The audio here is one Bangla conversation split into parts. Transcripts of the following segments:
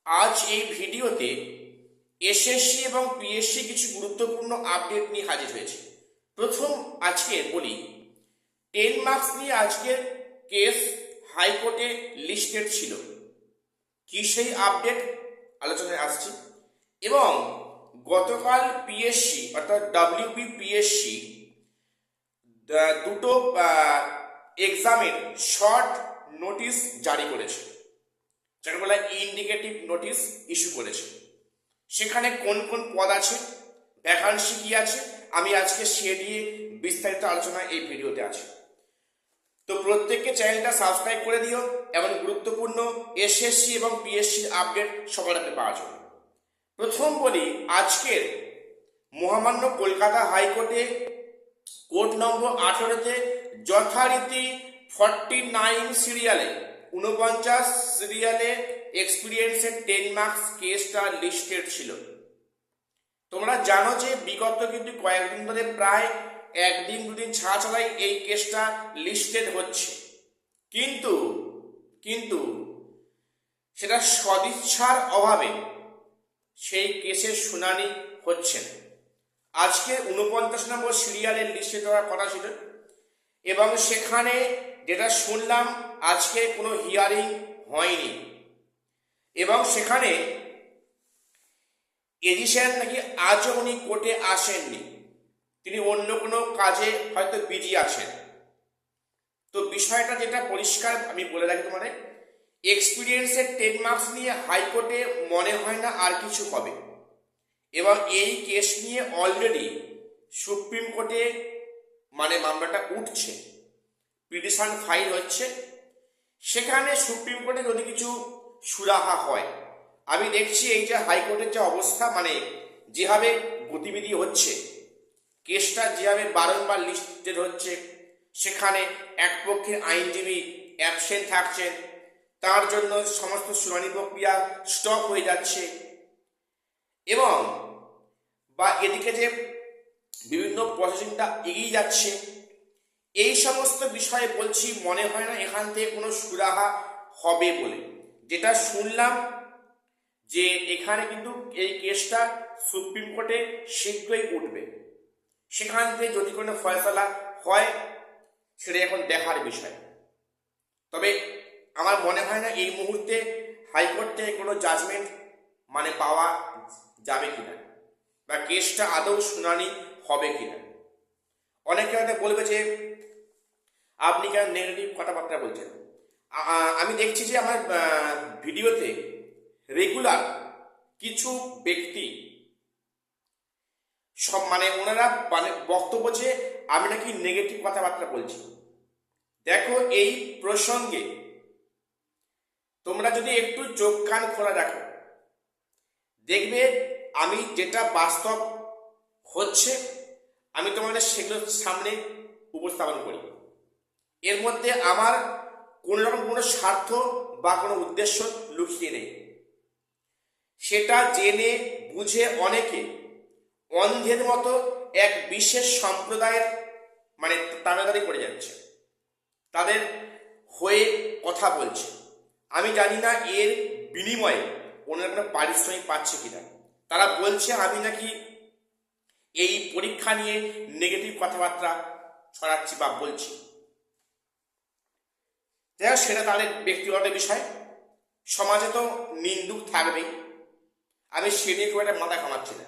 আজ এই ভিডিওতে এসএসসি এবং পিএসসি কিছু গুরুত্বপূর্ণ আপডেট নিয়ে হাজির হয়েছে। প্রথম আজকে বলি 10 মার্কস নিয়ে আজকের কেস হাইকোর্টে লিস্টেড ছিল। কি সেই আপডেট আলোচনায় আসছি। এবং গতকাল পিএসসি অর্থাৎ WBPSC দুটো এক্সামের শর্ট নোটিশ জারি করেছে, যাকে বলা ইন্ডিকেটিভ নোটিশ ইস্যু করেছে। সেখানে কোন কোন পদ আছে, ভ্যাকান্সি কি আছে, আমি আজকে সে নিয়ে বিস্তারিত আলোচনা এই ভিডিওতে আছে। তো প্রত্যেককে চ্যানেলটা সাবস্ক্রাইব করে দিও এবং গুরুত্বপূর্ণ এসএসসি এবং পিএসসির আপডেট সবার আগে পাওয়ার জন্য। প্রথম বলি, আজকের মহামান্য কলকাতা হাইকোর্টে কোর্ট নম্বর 18-তে যথারীতি 49 সিরিয়ালে 49 সিরিয়ালে এক্সপিরিয়েন্সের 10 মার্কস কেসটা লিস্টেড ছিল। তোমরা জানো যে বিগত কিন্তু কয়েকদিন ধরে প্রায় একদিন দুদিন ছাড়া ছাড়াই এই কেসটা লিস্টেড হচ্ছে, কিন্তু সেটা সদিচ্ছার অভাবে সেই কেসের শুনানি হচ্ছে না। আজকে 49 নম্বর সিরিয়ালের লিস্টেড হওয়ার কথা ছিল এবং সেখানে যেটা শুনলাম আজকে কোনো হিয়ারিং হয়নি এবং সেখানে এডিশন নাকি আজও উনি কোর্টে আসেননি, তিনি অন্য কোনো কাজে হয়তো বিজি আছেন। তো বিষয়টা যেটা পরিষ্কার আমি বলে রাখি, তোমাদের এক্সপিরিয়েন্সের 10 মার্কস নিয়ে হাইকোর্টে মনে হয় না আর কিছু হবে এবং এই কেস নিয়ে অলরেডি সুপ্রিম কোর্টে মামলাটা উঠছে, পিটিশন ফাইল হচ্ছে। সেখানে সুপ্রিম কোর্টে যদি কিছু সুরাহা হয়, আমি দেখছি এই যে হাইকোর্টের যে অবস্থা, যেভাবে গতিবিধি হচ্ছে, কেসটা যেভাবে বারংবার লিস্টেড হচ্ছে, সেখানে এক পক্ষের আইনজীবী অ্যাবসেন্ট থাকছেন, তার জন্য সমস্ত শুনানি প্রক্রিয়া স্টপ হয়ে যাচ্ছে এবং এদিকে যে বিভিন্ন প্রসেসিংটা এগিয়ে যাচ্ছে, এই সমস্ত বিষয়ে বলছি মনে হয় না এখান থেকে কোনো সুরাহা হবে বলে। যেটা শুনলাম যে এখানে কিন্তু এই কেসটা সুপ্রিম কোর্টে শীঘ্রই উঠবে, সেখান থেকে যদি কোনো ফয়সালা হয় সেটা এখন দেখার বিষয়। তবে আমার মনে হয় না এই মুহূর্তে হাইকোর্ট থেকে কোনো জাজমেন্ট পাওয়া যাবে কিনা বা কেসটা আদৌ শুনানি হবে কিনা। অনেকে হয়তো বলবে যে আপনি কেন নেগেটিভ কথাবার্তা বলছেন। আমি দেখছি যে আমার ভিডিওতে রেগুলার কিছু ব্যক্তি সব ওনারা বক্তব্য যে আমি নাকি নেগেটিভ কথাবার্তা বলছি। দেখো, এই প্রসঙ্গে তোমরা যদি একটু চোখ কান খোলা রাখো, দেখবে আমি যেটা বাস্তব হচ্ছে আমি তোমাদের সেগুলো সামনে উপস্থাপন করি। এর মধ্যে আমার কোন রকম কোনো স্বার্থ বা কোনো উদ্দেশ্য লুকিয়ে নেই। সেটা জেনে বুঝে অনেকে অন্ধের মতো এক বিশেষ সম্প্রদায়ের তাবেদারি করে যাচ্ছে, তাদের হয়ে কথা বলছে। আমি জানি না এর বিনিময়ে ওনারা কোনো পারিশ্রমিক পাচ্ছে কিনা। তারা বলছে আমি নাকি এই পরীক্ষা নিয়ে নেগেটিভ কথাবার্তা ছড়াচ্ছি বা বলছি। যাই হোক, সেটা তাদের ব্যক্তিগত বিষয়, সমাজে তো নিন্দুক থাকবেই, আমি সে নিয়ে খুব একটা মাথা ঘামাচ্ছি না।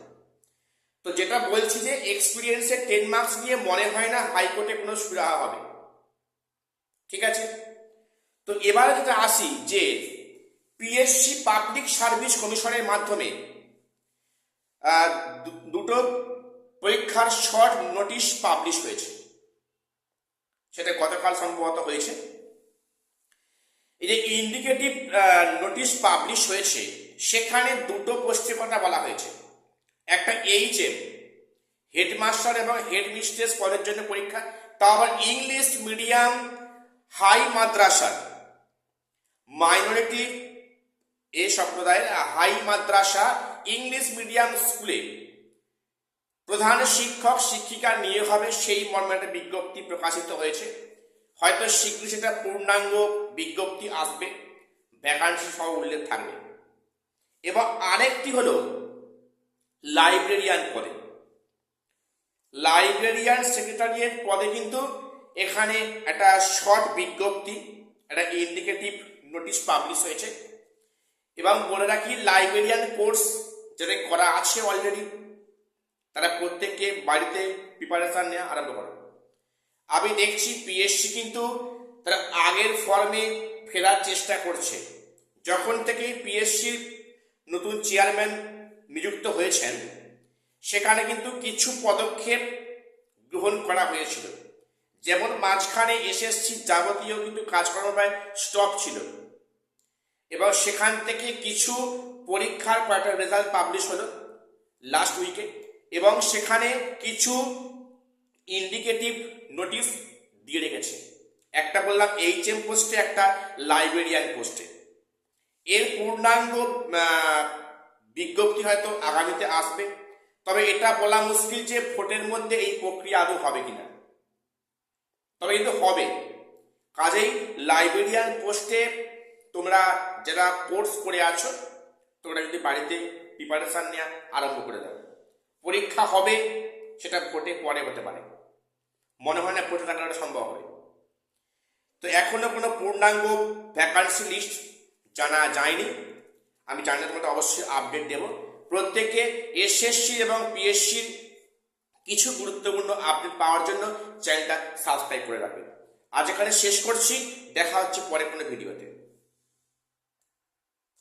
তো যেটা বলছি যে এক্সপিরিয়েন্সের 10 মার্কস নিয়ে মনে হয় না হাইকোর্টে কোনো সুরাহা হবে, ঠিক আছে। তো এবারে যেটা আসি যে পিএসসি পাবলিক সার্ভিস কমিশনের মাধ্যমে দুটো পরীক্ষার শর্ট নোটিশ পাবলিশ হয়েছে, সেটা গতকাল সম্ভবত হয়েছে। এই যে ইন্ডিকেটিভ নোটিশ পাবলিশ হয়েছে, সেখানে দুটো পোস্টের কথা বলা হয়েছে। একটা HM হেডমাস্টার এবং হেডমিস্ট্রেস পদের জন্য পরীক্ষা, তা আবার ইংলিশ মিডিয়াম হাই মাদ্রাসা, মাইনরিটি এই সম্প্রদায়ের হাই মাদ্রাসা ইংলিশ মিডিয়াম স্কুলে প্রধান শিক্ষক শিক্ষিকা নিয়োগ হবে, সেই মর্মে একটা বিজ্ঞপ্তি প্রকাশিত হয়েছে। হয়তো শীঘ্রই সেটা পূর্ণাঙ্গ বিজ্ঞপ্তি আসবে, ভ্যাকান্সি সহ উল্লেখ থাকবে। এবং আরেকটি হলো লাইব্রেরিয়ান পদে। লাইব্রেরিয়ান সেক্রেটারিয়েট পদে কিন্তু এখানে একটা শর্ট বিজ্ঞপ্তি, একটা ইন্ডিকেটিভ নোটিশ পাবলিশ হয়েছে। এবং বলে রাখি, লাইব্রেরিয়ান কোর্স যাদের করা আছে অলরেডি, তারা প্রত্যেককে বাড়িতে প্রিপারেশন নেওয়া আরম্ভ করে। আমি দেখছি পিএসসি কিন্তু তারা আগের ফর্মে ফেরার চেষ্টা করছে। যখন থেকে পিএসসির নতুন চেয়ারম্যান নিযুক্ত হয়েছেন, সেখানে কিন্তু কিছু পদক্ষেপ গ্রহণ করা হয়েছিল। যেমন মাঝখানে এসএসসি যাবতীয় কিন্তু কাজকর্ম প্রায় স্টপ ছিল, এবং সেখান থেকে কিছু পরীক্ষার কয়েকটা রেজাল্ট পাবলিশ হলো লাস্ট উইকে, এবং সেখানে কিছু ইন্ডিকেটিভ নোটিশ দিয়ে রেখেছে। একটা বললাম এইচএম পোস্টে, একটা লাইব্রেরিয়ান পোস্টে। এর পূর্ণাঙ্গ বিজ্ঞপ্তি হয়তো আগামীতে আসবে, তবে এটা বলা মুশকিল যে ভোটের মধ্যে এই প্রক্রিয়া আদৌ হবে কিনা। তবে কিন্তু হবে। কাজেই লাইব্রেরিয়ান পোস্টে তোমরা যারা কোর্স করে আছো, তোমরা যদি বাড়িতে প্রিপারেশন নেওয়া আরম্ভ করে দাও। পরীক্ষা হবে, সেটা ভোটে পরে হতে পারে, মনে হয় না ভোটে থাকাটা সম্ভব হবে। তো এখনো কোনো পূর্ণাঙ্গ ভ্যাকান্সি লিস্ট জানা যায়নি। আমি জানলে তোমাদের অবশ্যই আপডেট দেব। প্রত্যেকে এসএসসি এবং পিএসসির কিছু গুরুত্বপূর্ণ আপডেট পাওয়ার জন্য চ্যানেলটা সাবস্ক্রাইব করে রাখবেন। আজ এখানে শেষ করছি, দেখা হচ্ছে পরে কোনো ভিডিওতে।